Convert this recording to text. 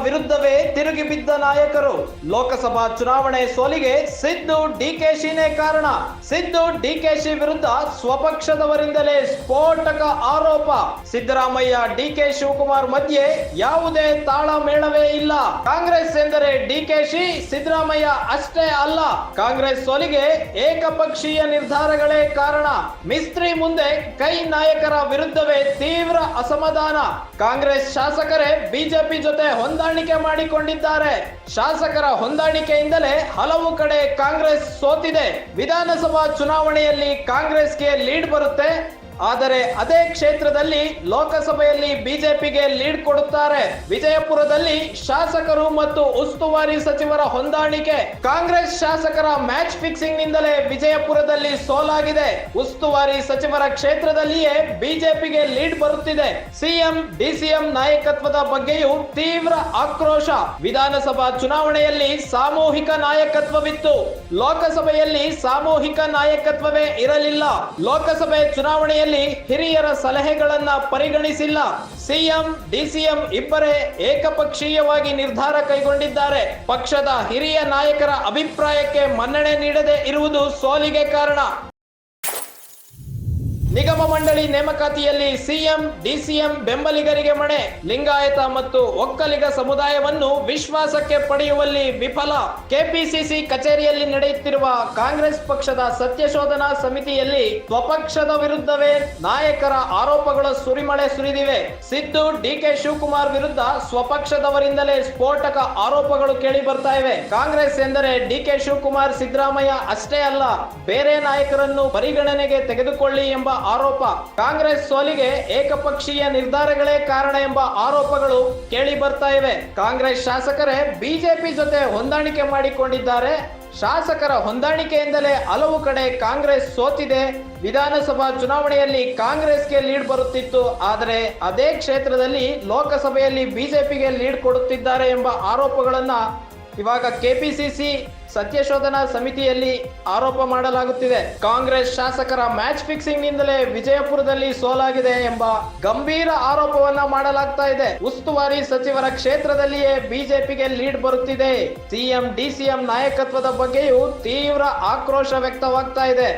ವಿರುದ್ಧವೇ ತಿರುಗಿ ಬಿದ್ದ ನಾಯಕರು. ಲೋಕಸಭಾ ಚುನಾವಣೆ ಸೋಲಿಗೆ ಸಿದ್ದು ಡಿಕೆಶಿನೇ ಕಾರಣ. ಸಿದ್ದು ಡಿಕೆಶಿ ವಿರುದ್ಧ ಸ್ವಪಕ್ಷದವರಿಂದಲೇ ಸ್ಫೋಟಕ ಆರೋಪ. ಸಿದ್ದರಾಮಯ್ಯ ಡಿಕೆ ಶಿವಕುಮಾರ್ ಮಧ್ಯೆ ಯಾವುದೇ ತಾಳಮೇಳವೇ ಇಲ್ಲ. ಕಾಂಗ್ರೆಸ್ ಎಂದರೆ ಡಿಕೆಶಿ, ಸಿದ್ದರಾಮಯ್ಯ ಅಷ್ಟೇ ಅಲ್ಲ, ಕಾಂಗ್ರೆಸ್ ಸೋಲಿಗೆ ಏಕಪಕ್ಷೀಯ ನಿರ್ಧಾರಗಳೇ ಕಾರಣ. ಮಿಸ್ತ್ರಿ ಮುಂದೆ ಕೈ ನಾಯಕರ ವಿರುದ್ಧವೇ ತೀವ್ರ ಅಸಮಾಧಾನ. ಕಾಂಗ್ರೆಸ್ ಶಾಸಕರೇ ಬಿಜೆಪಿ ಜೊತೆ ಹೊಂದಾಣಿಕೆ ಮಾಡಿಕೊಂಡಿದ್ದಾರೆ. ಶಾಸಕರ ಹೊಂದಾಣಿಕೆಯಿಂದಲೇ ಹಲವು ಕಡೆ ಕಾಂಗ್ರೆಸ್ ಸೋತಿದೆ. ವಿಧಾನಸಭಾ ಚುನಾವಣೆಯಲ್ಲಿ ಕಾಂಗ್ರೆಸ್ಗೆ ಲೀಡ್ ಬರುತ್ತೆ, ಆದರೆ ಅದೇ ಕ್ಷೇತ್ರದಲ್ಲಿ ಲೋಕಸಭೆಯಲ್ಲಿ ಬಿಜೆಪಿಗೆ ಲೀಡ್ ಕೊಡುತ್ತಾರೆ. ವಿಜಯಪುರದಲ್ಲಿ ಶಾಸಕರು ಮತ್ತು ಉಸ್ತುವಾರಿ ಸಚಿವರ ಹೊಂದಾಣಿಕೆ. ಕಾಂಗ್ರೆಸ್ ಶಾಸಕರ ಮ್ಯಾಚ್ ಫಿಕ್ಸಿಂಗ್ ನಿಂದಲೇ ವಿಜಯಪುರದಲ್ಲಿ ಸೋಲಾಗಿದೆ. ಉಸ್ತುವಾರಿ ಸಚಿವರ ಕ್ಷೇತ್ರದಲ್ಲಿಯೇ ಬಿಜೆಪಿಗೆ ಲೀಡ್ ಬರುತ್ತಿದೆ. ಸಿಎಂ ಡಿಸಿಎಂ ನಾಯಕತ್ವದ ಬಗ್ಗೆಯೂ ತೀವ್ರ ಆಕ್ರೋಶ. ವಿಧಾನಸಭಾ ಚುನಾವಣೆಯಲ್ಲಿ ಸಾಮೂಹಿಕ ನಾಯಕತ್ವವಿತ್ತು, ಲೋಕಸಭೆಯಲ್ಲಿ ಸಾಮೂಹಿಕ ನಾಯಕತ್ವವೇ ಇರಲಿಲ್ಲ. ಲೋಕಸಭೆ ಚುನಾವಣೆಯಲ್ಲಿ ಹಿರಿಯರ ಸಲಹೆಗಳನ್ನ ಪರಿಗಣಿಸಿಲ್ಲ. ಸಿಎಂ ಡಿಸಿಎಂ ಇಬ್ಬರೇ ಏಕಪಕ್ಷೀಯವಾಗಿ ನಿರ್ಧಾರ ಕೈಗೊಂಡಿದ್ದಾರೆ. ಪಕ್ಷದ ಹಿರಿಯ ನಾಯಕರ ಅಭಿಪ್ರಾಯಕ್ಕೆ ಮನ್ನಣೆ ನೀಡದೇ ಇರುವುದು ಸೋಲಿಗೆ ಕಾರಣ. ನಿಗಮ ಮಂಡಳಿ ನೇಮಕಾತಿಯಲ್ಲಿ ಸಿಎಂ ಡಿಸಿಎಂ ಬೆಂಬಲಿಗರಿಗೆ ಮಣೆ. ಲಿಂಗಾಯತ ಮತ್ತು ಒಕ್ಕಲಿಗ ಸಮುದಾಯವನ್ನು ವಿಶ್ವಾಸಕ್ಕೆ ಪಡೆಯುವಲ್ಲಿ ವಿಫಲ. ಕೆಪಿಸಿಸಿ ಕಚೇರಿಯಲ್ಲಿ ನಡೆಯುತ್ತಿರುವ ಕಾಂಗ್ರೆಸ್ ಪಕ್ಷದ ಸತ್ಯಶೋಧನಾ ಸಮಿತಿಯಲ್ಲಿ ಸ್ವಪಕ್ಷದ ವಿರುದ್ಧವೇ ನಾಯಕರ ಆರೋಪಗಳ ಸುರಿಮಳೆ ಸುರಿದಿವೆ. ಸಿದ್ದು ಡಿಕೆ ಶಿವಕುಮಾರ್ ವಿರುದ್ಧ ಸ್ವಪಕ್ಷದವರಿಂದಲೇ ಸ್ಫೋಟಕ ಆರೋಪಗಳು ಕೇಳಿ ಬರ್ತಾ ಇವೆ. ಕಾಂಗ್ರೆಸ್ ಎಂದರೆ ಡಿಕೆ ಶಿವಕುಮಾರ್, ಸಿದ್ದರಾಮಯ್ಯ ಅಷ್ಟೇ ಅಲ್ಲ, ಬೇರೆ ನಾಯಕರನ್ನು ಪರಿಗಣನೆಗೆ ತೆಗೆದುಕೊಳ್ಳಿ ಎಂಬ ಆರೋಪ. ಕಾಂಗ್ರೆಸ್ ಸೋಲಿಗೆ ಏಕಪಕ್ಷೀಯ ನಿರ್ಧಾರಗಳೇ ಕಾರಣ ಎಂಬ ಆರೋಪಗಳು ಕೇಳಿ ಬರ್ತಾ ಇವೆ. ಕಾಂಗ್ರೆಸ್ ಶಾಸಕರೇ ಬಿಜೆಪಿ ಜೊತೆ ಹೊಂದಾಣಿಕೆ ಮಾಡಿಕೊಂಡಿದ್ದಾರೆ. ಶಾಸಕರ ಹೊಂದಾಣಿಕೆಯಿಂದಲೇ ಹಲವು ಕಡೆ ಕಾಂಗ್ರೆಸ್ ಸೋತಿದೆ. ವಿಧಾನಸಭಾ ಚುನಾವಣೆಯಲ್ಲಿ ಕಾಂಗ್ರೆಸ್ಗೆ ಲೀಡ್ ಬರುತ್ತಿತ್ತು, ಆದರೆ ಅದೇ ಕ್ಷೇತ್ರದಲ್ಲಿ ಲೋಕಸಭೆಯಲ್ಲಿ ಬಿಜೆಪಿಗೆ ಲೀಡ್ ಕೊಡುತ್ತಿದ್ದಾರೆ ಎಂಬ ಆರೋಪಗಳನ್ನ ಇವಾಗ ಕೆಪಿಸಿಸಿ ಸತ್ಯಶೋಧನಾ ಸಮಿತಿಯಲ್ಲಿ ಆರೋಪ ಮಾಡಲಾಗುತ್ತಿದೆ. ಕಾಂಗ್ರೆಸ್ ಶಾಸಕರ ಮ್ಯಾಚ್ ಫಿಕ್ಸಿಂಗ್ ನಿಂದಲೇ ವಿಜಯಪುರದಲ್ಲಿ ಸೋಲಾಗಿದೆ ಎಂಬ ಗಂಭೀರ ಆರೋಪವನ್ನ ಮಾಡಲಾಗ್ತಾ ಇದೆ. ಉಸ್ತುವಾರಿ ಸಚಿವರ ಕ್ಷೇತ್ರದಲ್ಲಿಯೇ ಬಿಜೆಪಿಗೆ ಲೀಡ್ ಬರುತ್ತಿದೆ. ಸಿಎಂ ಡಿಸಿಎಂ ನಾಯಕತ್ವದ ಬಗ್ಗೆಯೂ ತೀವ್ರ ಆಕ್ರೋಶ ವ್ಯಕ್ತವಾಗ್ತಾ ಇದೆ.